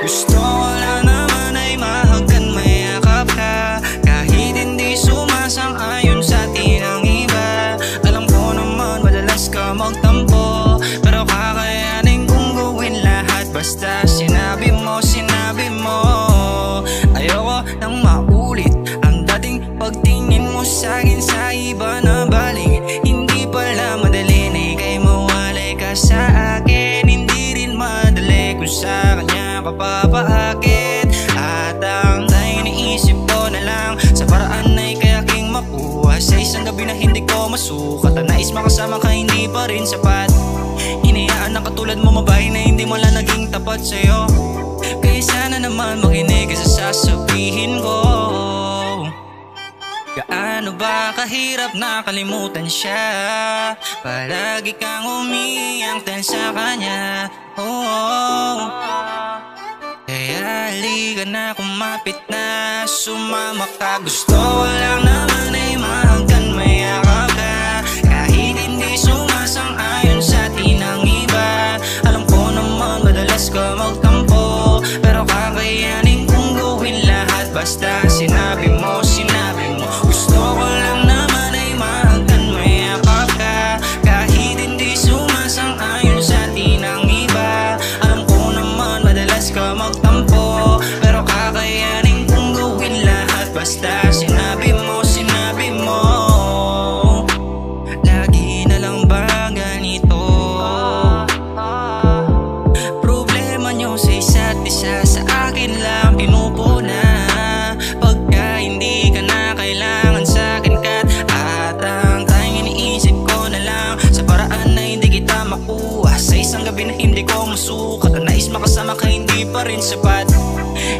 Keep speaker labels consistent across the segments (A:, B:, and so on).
A: Gusto ko lang naman ay mahagan, mayakap ka, kahit hindi sumasang-ayon sa tinang iba. Alam ko naman madalas ka magtampo, pero kakayanin kong gawin lahat basta sinabi mo, sinabi mo. Ayoko nang maulit ang dating pagtingin mo sa'kin sa iba na baling. Hindi pala madali na ika'y mawalay ka sa akin. Hindi rin madali kung sa kanya ka papaakit. At ang tanging naisip ko na lang sa paraan na ika'y aking makuha sa isang gabi na hindi ko masukat. Ang nais makasama ka hindi pa rin sapat. Hinayaan na katulad mo mabahay na hindi mo lang naging tapat sa'yo. Kaya sana naman makinig ka sa sasabihin ko. Gaano ba kahirap nakalimutan siya? Palagi kang umiyak dahil sa kanya. Kaya halika na, kumapit na, sumama ka. Gusto ko lang naman ay mahagan, mayakap ka, kahit hindi sumasang-ayon sa tinang iba. Alam ko naman madalas ka magtampo, pero kakayanin kong gawin lahat basta sinabi mo, sinabi mo. Gusto ko lang naman ay mahagan, mayakap ka, kahit hindi sumasang-ayon sa tinang iba. Alam ko naman madalas ka magtampo, pero kakayanin kong gawin lahat basta sinabi mo, sinabi mo. Lagi na lang ba ganito? Problema nyo sa isa't isa, sa akin lang pinupuna. Pagka hindi ka na kailangan sa'kin kat, at ang tanging iniisip ko na lang sa paraan na hindi kita makuha sa isang gabi na hindi ko masukat. Ang nais makasama ka hindi pa rin sapat.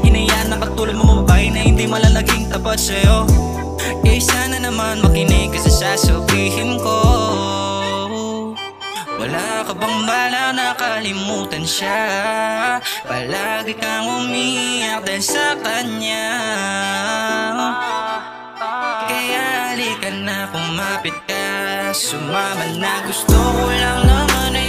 A: Hinayaan na katulad mo mababae na hindi malalaging tapat sa'yo. Kaya sana naman makinig ka sa sasabihin ko. Wala ka bang bala na kalimutan siya? Palagi kang umiyak dahil sa kanya. Kaya halika na, kumapit ka, sumama na. Gusto ko lang naman ay